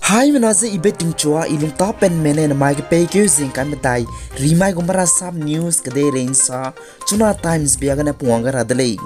Hai menaze ibeting chua ilung ta pen mene na mai ke pe ke zing kan metai rimai gomara sam news kade rainsa chuna times biaga na puanga radale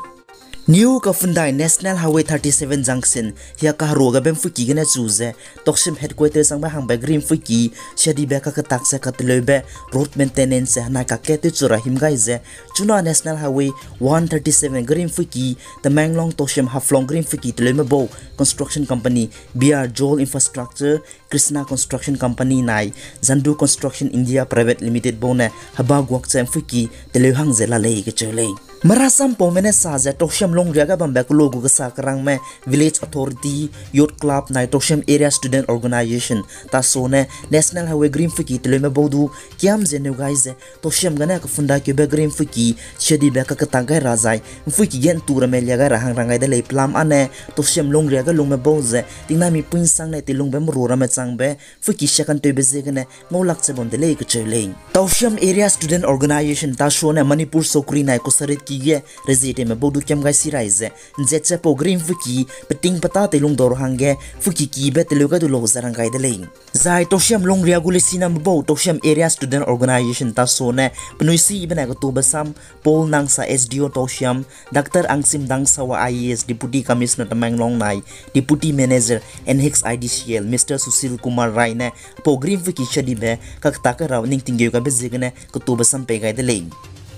New Kafundai National Highway 37 Junction hiya ka roga bem fuki gena chuze Tousem headquarters sang ba hang ba green fuki shadi ba ka tak sa katlobe road maintenance na ka ke te chura himgai je chuna National Highway 137 green fuki the Manglong Tousem Haflong green fuki tleme bo construction company BR Joel Infrastructure Krishna Construction Company nai Zandu Construction India Private Limited bona haba gwak chem fuki tele hang je la le ke chole Marasam pomene saja Tousem long riaga bambek logo ke sakrang me village authority youth club nai Tousem area student organization TASO ne national highway green fuki tleme bodu kiam je ne guys Tousem gana ka funda ke be green fuki shedi be ka tagai razai fuki gen tura me liaga rahang rangai de le plam ane Tousem long riaga long me boze tingna mi puin sang ne tilung be mrura me chang be fuki shakan te be je gane ngolak che bom de le ke chele Tousem area student organization TASO ne Manipur sokri nai ko sarit ye rezete me bodu kem gai siraize njetche po green fuki peting pata telung dor hange fuki ki be teluga du lo zarang gai de lein zai Tousem long ria gulesina bo Tousem area student organization TASO ne pnuisi ibena ko tubasam pol nang sa SDO Tousem Dr Angsim dang sawa IAS deputy commissioner Tamanglong nai deputy manager NHX IDCL Mr Susil Kumar Rai ne po green fuki shadi be kakta ka raw ning tingge ka be jigne ko tubasam pe gai de lein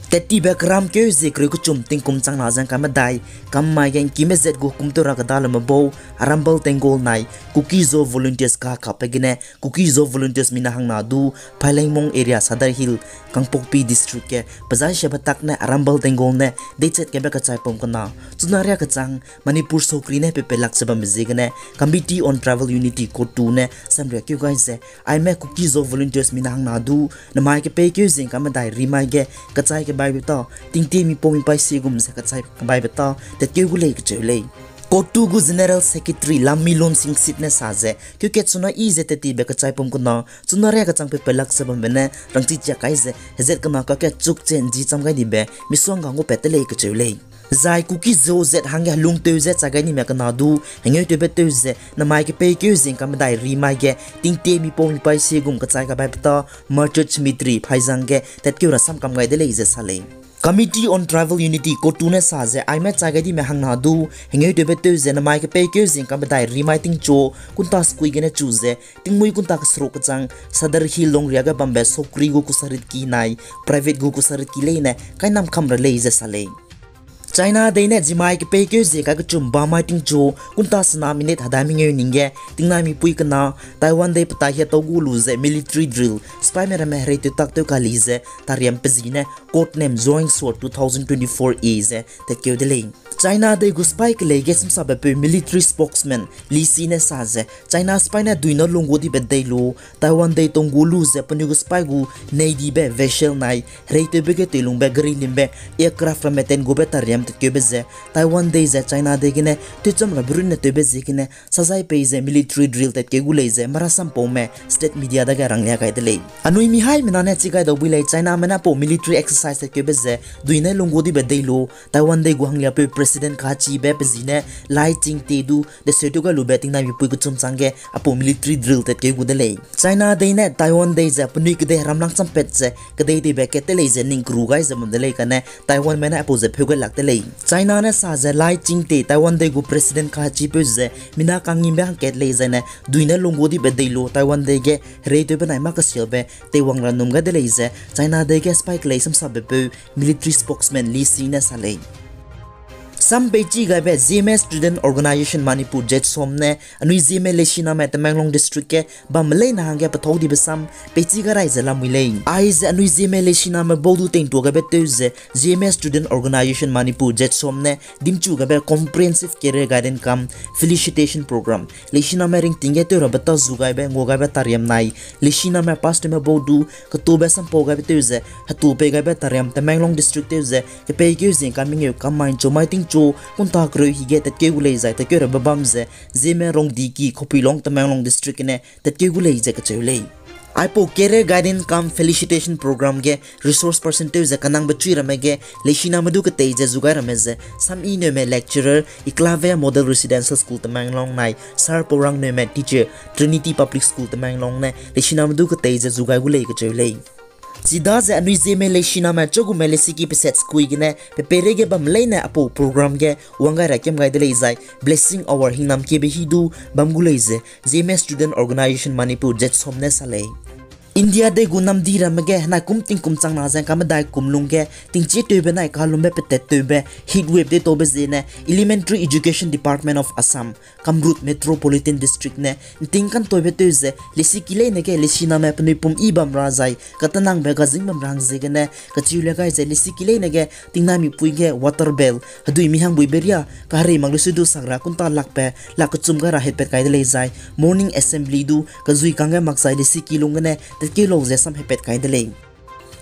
Teti background ke zikri ku chum ting kum chang na jang ka madai kam mai gen kime zet go kum to ra ka dal ma bo arambal tengol nai cookies of volunteers ka ka pegine cookies of volunteers mina hang na du phaileng mong area sadar hill kangpokpi district ke bazai shabatak ne arambal tengol ne de chet ke ba ka chai pom kana chunaria ka chang Manipur sokri ne pepe lak chaba mizigane committee on travel unity ko tu ne samria kyu guys I me cookies of volunteers mina hang na du na mai ke pe kyu jing ka madai rimai ge ka chai ke bai beta ting te mi pomi pai segum se ka chai bai beta te ke gu le ke chele Kotu gu general secretary Lamilon Singh sit ne saje kyu ke chuna i je te ti be ka chai pom ko na chuna re ka chang pe pelak se bam ne rangchi cha kai je hezet ka ma ka ke chuk chen ji cham gai ni be mi song ga ngo pe te le ke chele Zai cookie zo zet hang ya lung te zet sa gai ni me ka na du henge te be te ze na mai ke pe ke zing ka dai ri mai ge ting te mi pomi pai segum ka chai ka bai beta merchant smitri phaijang ge tet ke ra sam kam gai de le je sa le Committee on Travel Unity ko tune sa je ai me chagai di me hang na du henge de be te je na mai ke pe ke jing ka dai rimai ting cho kunta skui ge ne chu je ting mui kunta ka sro ka chang sadar hi long ria ga bambe sokri go ku sarit ki nai private go ku sarit ki le ne kai nam kham ra le je sa le China de ne jimai ke pe ke je ka chum ba mai ting cho kunta sna minute hada mi nge ninge tingna mi pui kana Taiwan de pata he to gu lu je military drill spy me me re te tak to ka li je tariam pezine court name joint sword 2024 is te ke de ling China de gu spy ke le gesam sa be military spokesman li si ne sa je China spy na duino lungo di be de lo Taiwan de tong gu lu je panu gu spy gu nei di be vessel nai re te be ke te lung be green limbe aircraft from meten go be tariam Kebeze Taiwan de ze China de gine te cham la brun ne te be ze gine sajai pe ze military drill te ke gulei ze marasam po me state media da ga rang ya kai de le anui mi hai mina ne chi kai do bilai China mena po military exercise te kebeze duine lungo di be de lo Taiwan de gu hang ya pe president ka chi be pe zine lai ting te du de se to ga lu betting na mi pu ku chum change apo military drill te ke gu de le China de ne Taiwan de ze puni ke de ramlang cham pet ze ke de de be ke te le ze ning kru gai ze mom de le ka ne Taiwan mena apo ze pheu ga lak te le China na sa je lai ching te Taiwan de gu president ka chi pe je mina kangi be hang ket le je ne duina lungo di be de lo Taiwan de ge re de be nai ma ka sil be te wang ra num ga de le je China de ge spike le sam sa be pe military spokesman Li Si na sa le Sam Beji ga be Zeme student organization Manipur jet somne anui Zeme leshina me Tamanglong district ke ba mlei na hangya pathau di besam Beji ga rai zala muilei ai ze anui Zeme leshina me bodu teng to ga be te ze Zeme student organization Manipur jet somne dimchu ga be comprehensive career guidance kam felicitation program leshina me ring tinge te robata zugai be ngoga be tariam nai leshina me past me bodu ka to be sam po ga be te ze hatu pe ga be tariam Tamanglong district te ze ke pe ge zin coming kam main chomai ting cho kunta kro hi ge tat ke gulei zai ta ke ra babam ze Zeme rong di ki khopi long Tamanglong district ne tat ke gulei je ka chulei Aipo career guidance kam felicitation program ge resource person te ze kanang bachui rame ge leshina madu ke te je zugai rame ze sam I ne me lecturer Iklavia model residential school tamang long nai sar porang ne me teacher Trinity public school tamang long ne leshina madu ke te je zugai gu le ke chele Zida ze anui Zeme leshina ma chogu me lesiki pe set skui gine pe perege bam leina apo program ge wanga rakem gai de zai blessing our hingnam ke be hidu bam gu leize Zeme student organization Manipur jet somne sale India de gunam di ramage na kum chang na jang kam dai kum lungge ting che tobe na ka lumbe pete tobe heat wave de tobe zene elementary education department of Assam Kamrut metropolitan district ne ting kan tobe toze lesi kile ne ke lesina me pni pum I bam razai katanang be gazing bam rang zege ne ka chiule ga ze lesi kile ne ge ting na mi puige water bell hadui mi hang bui beria ka re mang lu du sangra kun ta lakpe la ka chum ga ra het pet kai de le zai morning assembly du ka zui kanga maksai lesi kilung ne ke log je sam hepet kai de le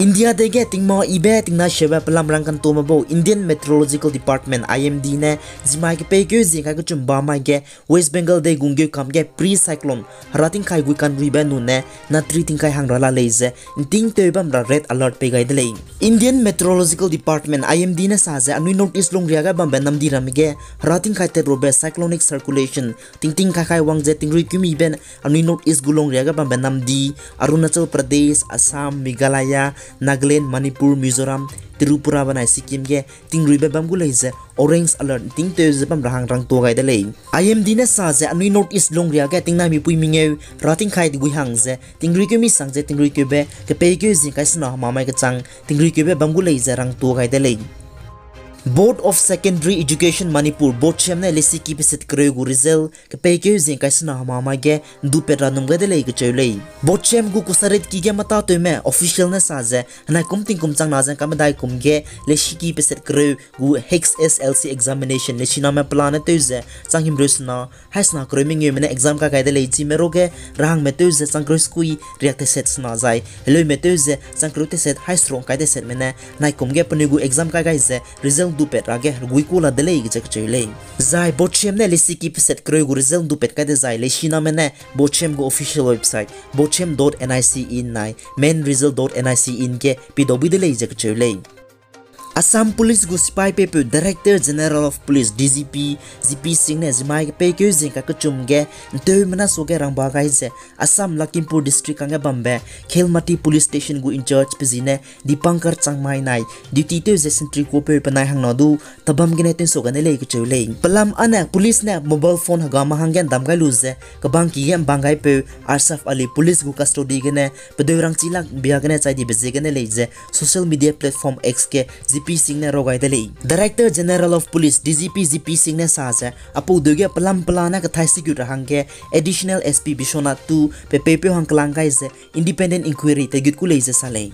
India de ge ting mo ibe ting na sheba pelam rang kan to mabo Indian Meteorological Department IMD ne zimai ke pe ge zi ka chum ba ma ge West Bengal de gungge kam ge pre cyclone rating kai gu kan ribe nu ne na tri ting kai hang rala leize ting te bam ra red alert pe gai de le Indian Meteorological Department IMD ne sa je anui notice long ria ga bam benam di ram ge rating kai te robe cyclonic circulation ting kai wang je ting ri kumi ben anui notice gulong ria ga bam benam di Arunachal Pradesh Assam Meghalaya Nagaland, Manipur, Mizoram, Tripura banai Sikkim ge tingri be bam gulaize orange alert ting te zebam rahang rang to gai de le IMD ne sa je anui notice long ria ge ting na mi pui minge rating khai di gui hang je tingri ke mi sang je tingri ke be ke pe ke zi kai sna ma mai ke chang tingri ke be bam gulaize rang to gai de le Board of Secondary Education Manipur board chemne lesi ki peset kregu result ke peke zin kaisna hama ge du petra num ga de le ke chele board chem gu kusaret ki ge mata to me official na saje na kumting kumchang na jang kam dai kum ge lesi ki peset kreu gu hex SLC examination lesi na me plan te ze chang him resna hasna kreming me exam ka ga de le ji mero ge rahang me te ze chang kros kui react set na jai hello me te ze chang kro te set high strong ka de set me na kum ge panigu exam ka ga ze result du pet rage guikula delay gijak chele zai bochem ne lisiki set kreu gu result du pet ka de zai le shina mene bochem go official website bochem.nic in nai main result.nic in ke pw delay jak chele Assam Police gu spy paper Director General of Police DGP GP Singh ne zimai pe ke jing ka chum ge te mena so ge rang ba gai je Assam Lakhimpur district ka bambe Khelmati police station gu in charge pizine Dipankar Changmai nai duty te je sentry ko pe panai hang nodu tabam ge ne ten so ga ne le ke chule palam ana police ne mobile phone ga ma hang gen dam ga lu je ka bang ki gem bangai pe Arsaf Ali police gu custody ge ne pe rang chilak bia ge ne chai di be je ge ne le je social media platform X ke GP Singh ne rogai dele Director General of Police DGP GP Singh ne sa je apu doge palam plana ka thai security hangke additional SP Bishona 2 pe hang klang kai je independent inquiry te git ku le je sale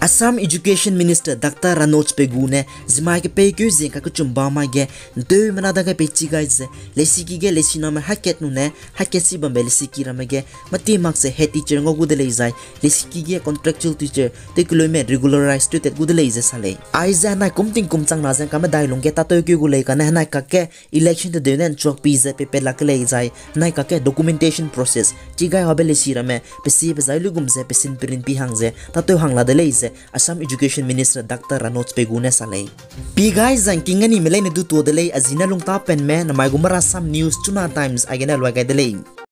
Assam Education Minister Dr. Ranoj Pegune zimai ke pe ke zin ka chumba ma ge de mana da ka pe chi gai ze lesi ki ge lesi na ma haket nu ne haket si bam lesi ki ra ma ge mati mak se head teacher ngo gu de le zai lesi ki ge contractual teacher te kilometer regularized to te gu de le ze sale ai za na kumting kumchang na jang ka ma dai long ge ta to ke gu le ka na ka ke election de de nen chok pi ze pe la ke le zai na ka ke documentation process chi gai hobe lesi ra me pe si be zai lu gum ze pe sin prin pi hang ze ta to hang la de le ze Assam Education Minister Dr. Ranoj Pegune sale pi guys jang kingani melai ne du to de le azina lungta pen me na mai gumara Assam news tuna times agena lwa ga de le